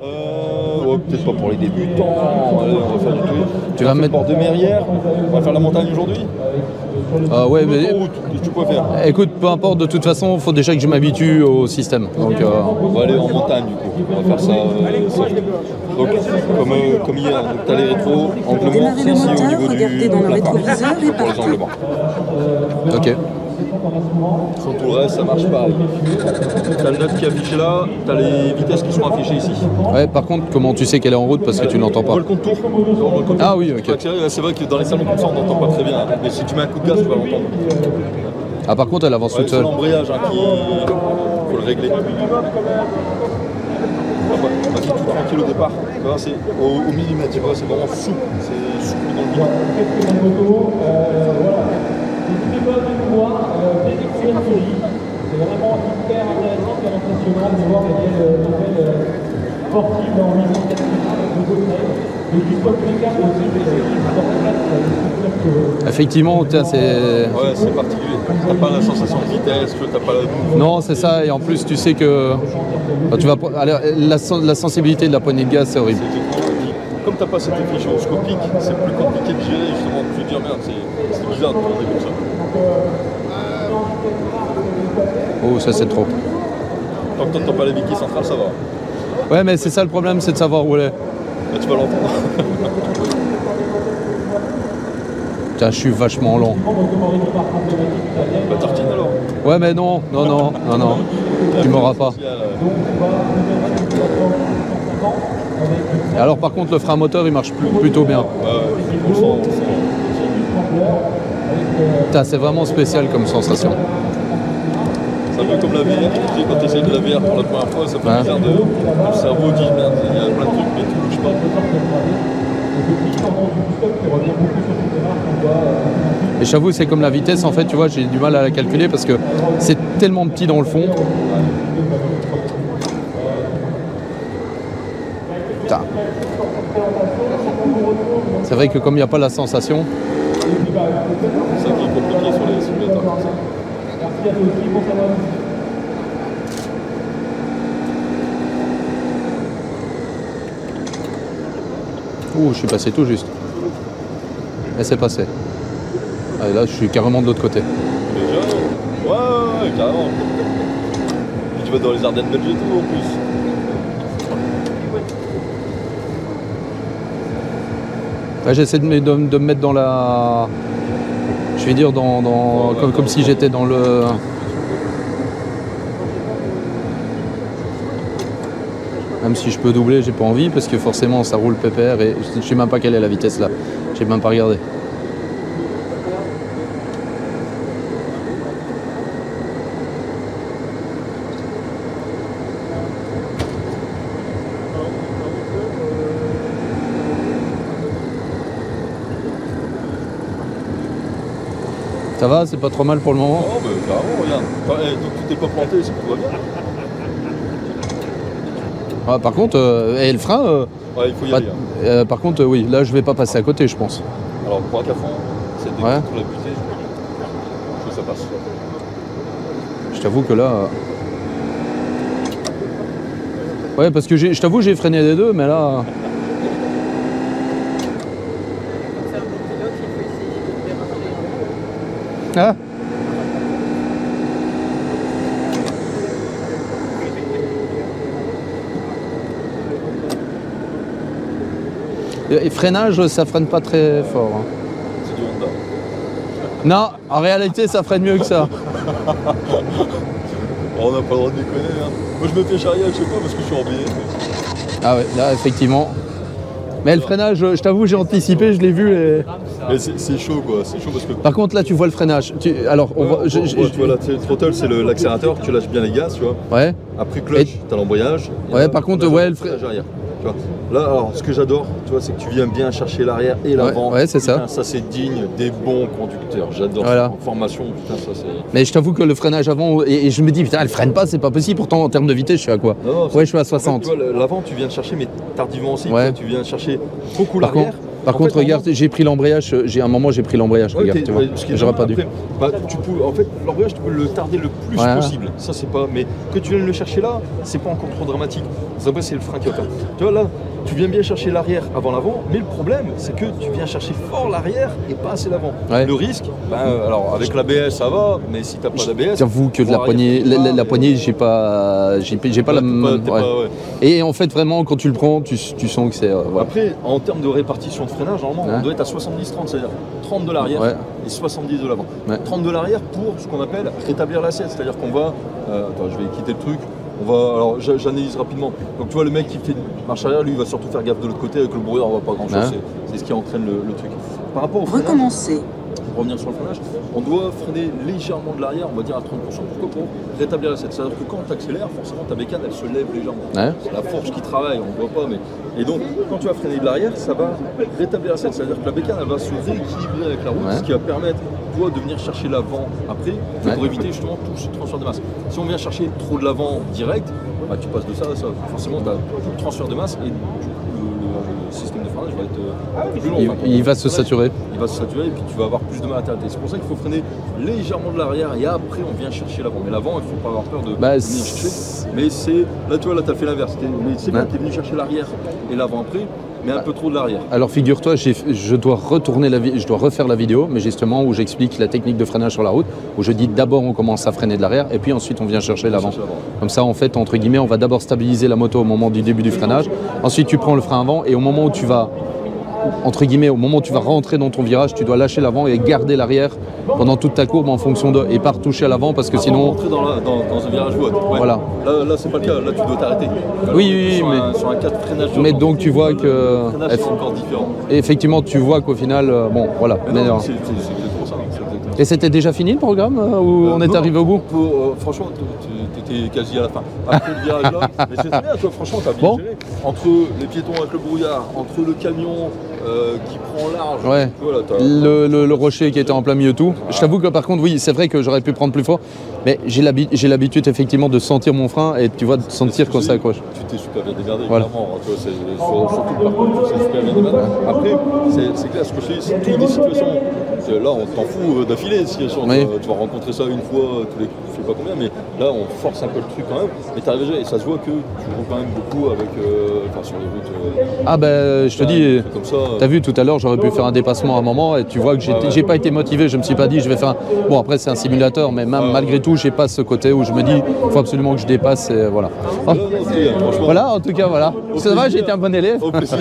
Ouais, peut-être pas pour les débutants. Allez, on va faire du tout. Tu vas me mettre Porte de Mérière. On va faire la montagne aujourd'hui. ouais, mais Autoroute, qu'est-ce que tu préfères? écoute, peu importe, de toute façon, il faut déjà que je m'habitue au système. Donc, On va aller en montagne du coup. On va faire ça soft. Donc, comme hier, tu as les rétros, anglements, Démarrez c'est le ici au moteur, niveau regardez du dans le placard. rétroviseur et Pour les partez. anglements. ok. Sur tout le reste, ça marche pareil. Tu as le note qui est affiché là, tu as les vitesses qui sont affichées ici. Ouais, par contre, comment tu sais qu'elle est en route parce que tu l'entends On pas? voit le contour. Ah oui, ok. C'est vrai que dans les salons comme ça, on n'entend pas très bien. Mais si tu mets un coup de gaz, tu vas l'entendre. Ah, par contre, elle avance Ouais, toute c'est seule. l'embrayage hein, qui faut le régler. Vas-y, tout tranquille au départ. Tu vois, c'est au millimètre, tu vois, c'est vraiment souple. C'est souple dans le guidon. C'est vraiment hyper intéressant et impressionnant de voir les nouvelles sportives dans l'horizon de et du sport mécanique aussi, Effectivement, tiens, c'est. Ouais, c'est particulier. T'as pas la sensation de vitesse, t'as pas la... Non, c'est ça, et en plus, tu sais que. Enfin, tu vas... Alors, la sensibilité de la poignée de gaz, c'est horrible. Comme t'as pas cette effet gyroscopique, c'est plus compliqué de gérer justement. Tu te dis, merde, c'est bizarre de tourner comme ça. Oh, ça, c'est trop. Tant que t'entends pas la béquille centrale, ça va. Ouais, mais c'est ça le problème, c'est de savoir où elle est. Là, tu vas l'entendre. Tiens, je suis vachement lent. Bah, tartine alors. Ouais, mais non, non, non, non, non. Tu m'auras pas. Et alors, par contre, le frein moteur, il marche plutôt bien. Ouais, on sent. Putain, c'est vraiment spécial comme sensation. C'est un peu comme la VR, tu sais, quand tu essayes de la VR pour la première fois, ça fait bizarre de... Le cerveau dit, merde, il y a plein de trucs, mais tu bouges pas. Et j'avoue, c'est comme la vitesse, en fait, tu vois, j'ai du mal à la calculer parce que c'est tellement petit dans le fond. Putain. C'est vrai que comme il n'y a pas la sensation... C'est ça qui est compliqué sur les simulateurs comme ça. Ouh, je suis passé tout juste. Et c'est passé. Ah, et là, je suis carrément de l'autre côté. Déjà? Ouais, carrément. Puis tu vas dans les Ardennes belges et tout en plus. Ouais, j'essaie de me mettre dans la... Je vais dire comme si j'étais dans le... Même si je peux doubler, j'ai pas envie parce que forcément ça roule pépère et je sais même pas quelle est la vitesse là. J'ai même pas regardé. Ça va, c'est pas trop mal pour le moment. Oh, bah carrément, regarde. Donc tu t'es pas planté, c'est que tout va bien. Ah, par contre, et le frein, Ouais, il faut y aller. par contre, oui, là je vais pas passer à côté, je pense. Alors, pour un cafon, c'est dès Ouais. que tu la butée, je ça passe. Je t'avoue que là... Ouais, parce que je t'avoue, j'ai freiné des deux, mais là... Ah. Et freinage, ça freine pas très fort. Hein. C'est du Honda. Non, en réalité, ça freine mieux que ça. Oh, on n'a pas le droit de déconner. Hein. Moi, je me fais charrier à chaque fois parce que je suis embêté. Ah ouais, là, effectivement. Mais le freinage, je t'avoue, j'ai anticipé, je l'ai vu. Et... Mais c'est chaud, quoi. C'est chaud parce que... Par contre, là, tu vois le freinage. Alors, on voit... tu vois, là, le throttle, c'est l'accélérateur. Tu lâches bien les gaz, tu vois. Ouais. Après clutch, t'as l'embrayage. Ouais, par contre, ouais, le freinage arrière. Tu vois. Là, alors, ce que j'adore, tu vois, c'est que tu viens bien chercher l'arrière et l'avant. Ouais, c'est ça. Putain, ça, c'est digne des bons conducteurs. J'adore Voilà. ça. En formation, putain, ça, c'est... Mais je t'avoue que le freinage avant, et je me dis, putain, elle freine pas, c'est pas possible. Pourtant, en termes de vitesse, je suis à quoi? Non, ouais, je suis à 60. En fait, tu vois, l'avant, tu viens de chercher, mais tardivement aussi. Ouais. Tu viens chercher beaucoup Par l'arrière. Par contre, regarde, j'ai pris l'embrayage, un moment j'ai pris l'embrayage, regarde, tu vois. J'aurais pas dû. En fait, l'embrayage, tu peux le tarder le plus possible. Ça, c'est pas. Mais que tu viennes le chercher là, c'est pas encore trop dramatique. Après, c'est le frein qui va faire. Tu vois, là, tu viens bien chercher l'arrière avant l'avant, mais le problème, c'est que tu viens chercher fort l'arrière et pas assez l'avant. Ouais. Le risque, alors avec l'ABS, ça va, mais si t'as pas d'ABS. J'avoue que de la poignée, j'ai pas la même. Et en fait, vraiment, quand tu le prends, tu sens que c'est. Après, en termes de répartition de freinage, normalement, on doit être à 70-30, c'est-à-dire 30 de l'arrière et 70 de l'avant. 30 de l'arrière pour ce qu'on appelle rétablir l'assiette, c'est-à-dire qu'on va. Attends, je vais quitter le truc. Alors j'analyse rapidement. Donc tu vois, le mec qui fait une marche arrière, lui il va surtout faire gaffe de l'autre côté. Avec le brouillard, on va pas grand chose. C'est ce qui entraîne le truc. Par rapport au freinage, pour revenir sur le freinage, on doit freiner légèrement de l'arrière, on va dire à 30%. Pourquoi? Pour rétablir l'assiette. C'est-à-dire que quand tu accélères, forcément ta bécane elle se lève légèrement. C'est la force qui travaille, on ne voit pas. Mais... Et donc quand tu vas freiner de l'arrière, ça va rétablir l'assiette. C'est-à-dire que la bécane elle va se rééquilibrer avec la route, ce qui va permettre toi de venir chercher l'avant après pour éviter justement tout ce transfert de masse. Si on vient chercher trop de l'avant direct, tu passes de ça à ça. Forcément tu as tout le transfert de masse et le système de freinage va être plus long. Il va se saturer. Il va se saturer et puis tu vas avoir plus de mal à t'arrêter. C'est pour ça qu'il faut freiner légèrement de l'arrière et après on vient chercher l'avant. Mais l'avant, il ne faut pas avoir peur de venir chercher. Mais c'est là, tu vois, là tu as fait l'inverse. Mais c'est bien, tu es venu chercher l'arrière et l'avant après. Mais un peu trop de l'arrière. Alors figure-toi, je dois refaire la vidéo, mais justement où j'explique la technique de freinage sur la route, où je dis d'abord on commence à freiner de l'arrière et puis ensuite on vient chercher l'avant. Comme ça en fait, entre guillemets, on va d'abord stabiliser la moto au moment du début du freinage, ensuite tu prends le frein avant et au moment où tu vas, entre guillemets, au moment où tu vas rentrer dans ton virage, tu dois lâcher l'avant et garder l'arrière pendant toute ta courbe en fonction de, et pas retoucher à l'avant parce que sinon... Rentrer dans un virage voie. Voilà. Là c'est pas le cas, là tu dois t'arrêter. Oui, mais sur un cas de freinage. Mais donc tu vois que... Le freinage c'est encore différent. Et effectivement, tu vois qu'au final, bon, voilà. C'est exactement ça. Et c'était déjà fini le programme ou on est arrivé au bout? Franchement, tu étais quasi à la fin. Après le virage là, mais c'est très bien, toi, franchement, tu as bien géré. Entre les piétons avec le brouillard, entre le camion qui prend large, voilà, le rocher qui était en plein milieu tout. Je t'avoue que par contre, oui, c'est vrai que j'aurais pu prendre plus fort, mais j'ai l'habitude effectivement de sentir mon frein et tu vois, de sentir quand ça accroche. Tu t'es super bien démerdé, clairement. Tu vois, surtout le parcours, tu t'es super bien démerdé. Après, c'est clair, ce que je te dis, c'est toutes des situations. Là, on t'en fout d'affilée. Tu vas rencontrer ça une fois, tous les, je sais pas combien, mais là, on force un peu le truc quand même. Mais tu arrives déjà, et ça se voit que tu roules quand même beaucoup avec, sur les routes. Je te dis, t'as vu tout à l'heure, j'aurais pu faire un dépassement à un moment et tu vois que j'ai pas été motivé. Je me suis pas dit, je vais faire un. Bon, après, c'est un simulateur, mais malgré tout, j'ai pas ce côté où je me dis, il faut absolument que je dépasse. Et voilà. Voilà, en tout cas, voilà. Ça va, j'ai été un bon élève. Au plaisir.